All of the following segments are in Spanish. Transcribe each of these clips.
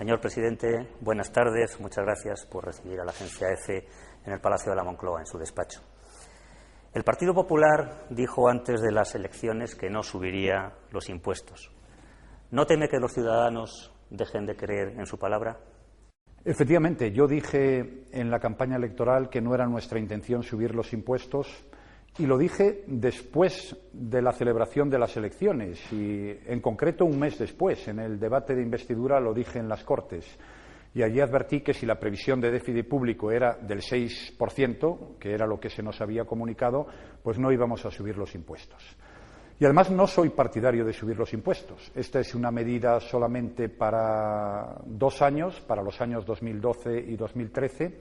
Señor presidente, buenas tardes. Muchas gracias por recibir a la agencia EFE en el Palacio de la Moncloa, en su despacho. El Partido Popular dijo antes de las elecciones que no subiría los impuestos. ¿No teme que los ciudadanos dejen de creer en su palabra? Efectivamente, yo dije en la campaña electoral que no era nuestra intención subir los impuestos y lo dije después de la celebración de las elecciones y, en concreto, un mes después. En el debate de investidura lo dije en las Cortes y allí advertí que si la previsión de déficit público era del 6%, que era lo que se nos había comunicado, pues no íbamos a subir los impuestos. Y además no soy partidario de subir los impuestos. Esta es una medida solamente para 2 años, para los años 2012 y 2013,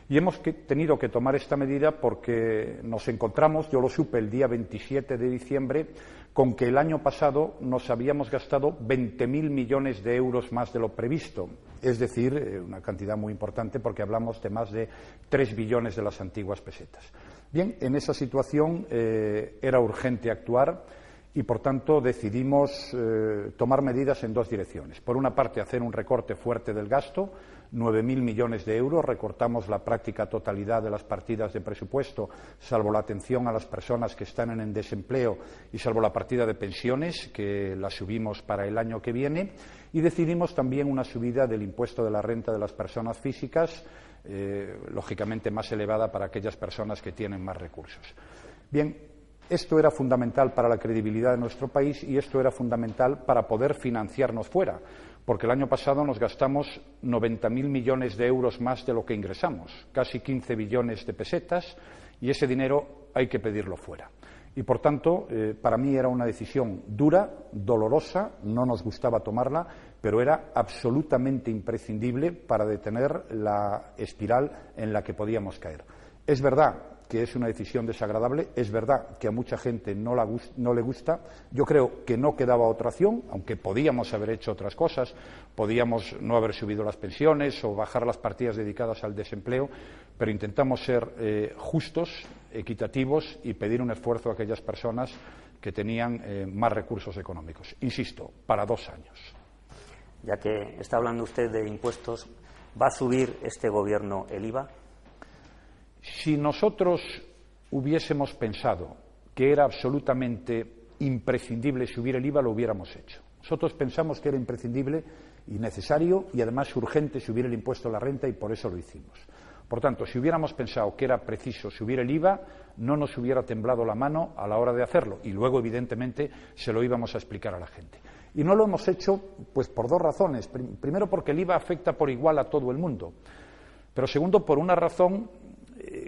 y hemos tenido que tomar esta medida porque nos encontramos, yo lo supe el día 27 de diciembre, con que el año pasado nos habíamos gastado 20.000 millones de euros más de lo previsto, es decir, una cantidad muy importante porque hablamos de más de 3 billones de las antiguas pesetas. Bien, en esa situación era urgente actuar y, por tanto, decidimos tomar medidas en 2 direcciones. Por una parte, hacer un recorte fuerte del gasto, 9.000 millones de euros, recortamos la práctica totalidad de las partidas de presupuesto, salvo la atención a las personas que están en desempleo y salvo la partida de pensiones, que la subimos para el año que viene, y decidimos también una subida del impuesto de la renta de las personas físicas, lógicamente más elevada para aquellas personas que tienen más recursos. Bien, esto era fundamental para la credibilidad de nuestro país y esto era fundamental para poder financiarnos fuera, porque el año pasado nos gastamos 90.000 millones de euros más de lo que ingresamos, casi 15 billones de pesetas, y ese dinero hay que pedirlo fuera. Y, por tanto, para mí era una decisión dura, dolorosa, no nos gustaba tomarla, pero era absolutamente imprescindible para detener la espiral en la que podíamos caer. Es verdad que es una decisión desagradable, es verdad que a mucha gente no le gusta, yo creo que no quedaba otra opción, aunque podíamos haber hecho otras cosas, podíamos no haber subido las pensiones o bajar las partidas dedicadas al desempleo, pero intentamos ser justos, equitativos y pedir un esfuerzo a aquellas personas que tenían más recursos económicos. Insisto, para 2 años. Ya que está hablando usted de impuestos, ¿va a subir este Gobierno el IVA? Si nosotros hubiésemos pensado que era absolutamente imprescindible subir el IVA, lo hubiéramos hecho. Nosotros pensamos que era imprescindible y necesario y además urgente subir el impuesto a la renta y por eso lo hicimos. Por tanto, si hubiéramos pensado que era preciso subir el IVA, no nos hubiera temblado la mano a la hora de hacerlo y luego, evidentemente, se lo íbamos a explicar a la gente. Y no lo hemos hecho pues por 2 razones. Primero, porque el IVA afecta por igual a todo el mundo. Pero segundo, por una razón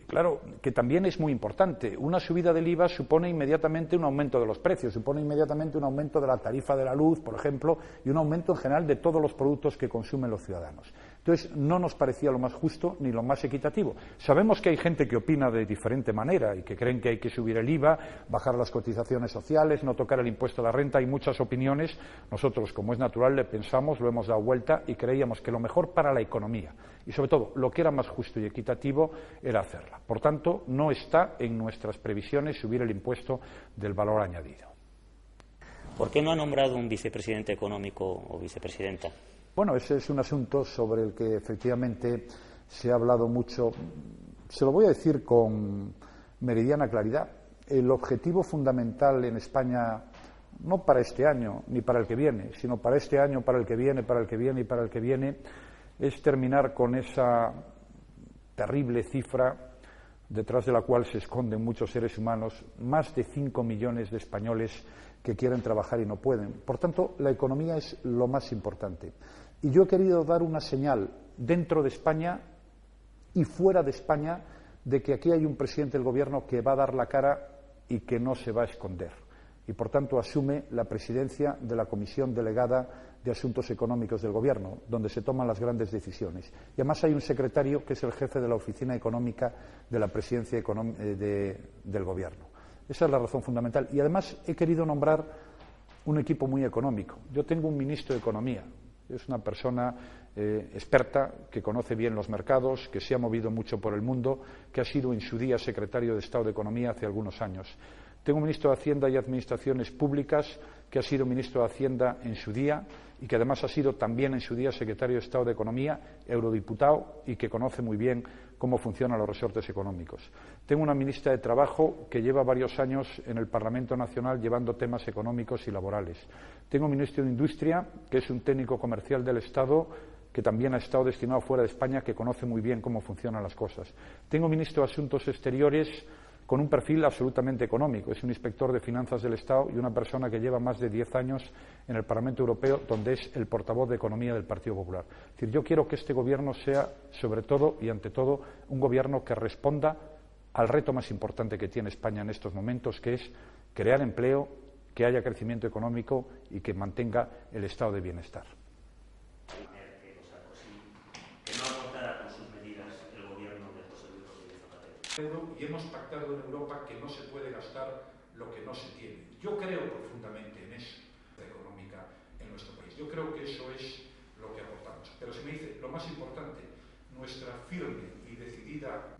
claro, que también es muy importante. Una subida del IVA supone inmediatamente un aumento de los precios, supone inmediatamente un aumento de la tarifa de la luz, por ejemplo, y un aumento en general de todos los productos que consumen los ciudadanos. Entonces, no nos parecía lo más justo ni lo más equitativo. Sabemos que hay gente que opina de diferente manera y que creen que hay que subir el IVA, bajar las cotizaciones sociales, no tocar el impuesto a la renta. Hay muchas opiniones. Nosotros, como es natural, le pensamos, lo hemos dado vuelta y creíamos que lo mejor para la economía y, sobre todo, lo que era más justo y equitativo era hacerla. Por tanto, no está en nuestras previsiones subir el impuesto del valor añadido. ¿Por qué no ha nombrado un vicepresidente económico o vicepresidenta? Bueno, ese es un asunto sobre el que efectivamente se ha hablado mucho. Se lo voy a decir con meridiana claridad. El objetivo fundamental en España, no para este año ni para el que viene, sino para este año, para el que viene, para el que viene y para el que viene, es terminar con esa terrible cifra detrás de la cual se esconden muchos seres humanos, más de 5 millones de españoles que quieren trabajar y no pueden. Por tanto, la economía es lo más importante. Y yo he querido dar una señal dentro de España y fuera de España de que aquí hay un presidente del Gobierno que va a dar la cara y que no se va a esconder. Y, por tanto, asume la presidencia de la Comisión Delegada de Asuntos Económicos del Gobierno, donde se toman las grandes decisiones. Y además hay un secretario que es el jefe de la Oficina Económica de la Presidencia del Gobierno. Esa es la razón fundamental. Y además he querido nombrar un equipo muy económico. Yo tengo un ministro de Economía. Es una persona experta, que conoce bien los mercados, que se ha movido mucho por el mundo, que ha sido en su día secretario de Estado de Economía hace algunos años. Tengo un ministro de Hacienda y Administraciones Públicas que ha sido ministro de Hacienda en su día y que además ha sido también en su día secretario de Estado de Economía, eurodiputado y que conoce muy bien cómo funcionan los resortes económicos. Tengo una ministra de Trabajo que lleva varios años en el Parlamento Nacional llevando temas económicos y laborales. Tengo un ministro de Industria que es un técnico comercial del Estado que también ha estado destinado fuera de España, que conoce muy bien cómo funcionan las cosas. Tengo un ministro de Asuntos Exteriores con un perfil absolutamente económico. Es un inspector de finanzas del Estado y una persona que lleva más de 10 años en el Parlamento Europeo, donde es el portavoz de Economía del Partido Popular. Es decir, yo quiero que este Gobierno sea, sobre todo y ante todo, un Gobierno que responda al reto más importante que tiene España en estos momentos, que es crear empleo, que haya crecimiento económico y que mantenga el estado de bienestar. Y hemos pactado en Europa que no se puede gastar lo que no se tiene. Yo creo profundamente en eso, económica en nuestro país. Yo creo que eso es lo que aportamos. Pero se me dice, lo más importante, nuestra firme y decidida,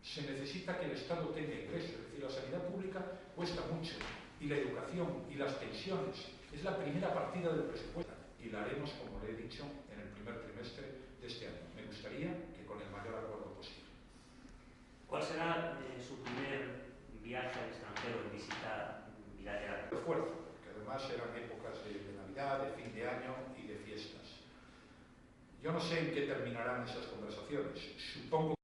se necesita que el Estado tenga ingresos. Es decir, la sanidad pública cuesta mucho, y la educación y las pensiones es la primera partida del presupuesto. Y la haremos, como le he dicho, en el primer trimestre de este año. Me gustaría que con el mayor acuerdo posible. ¿Cuál será su primer viaje al extranjero en visita bilateral? Esfuerzo, porque además eran épocas de Navidad, de fin de año y de fiestas. Yo no sé en qué terminarán esas conversaciones. Supongo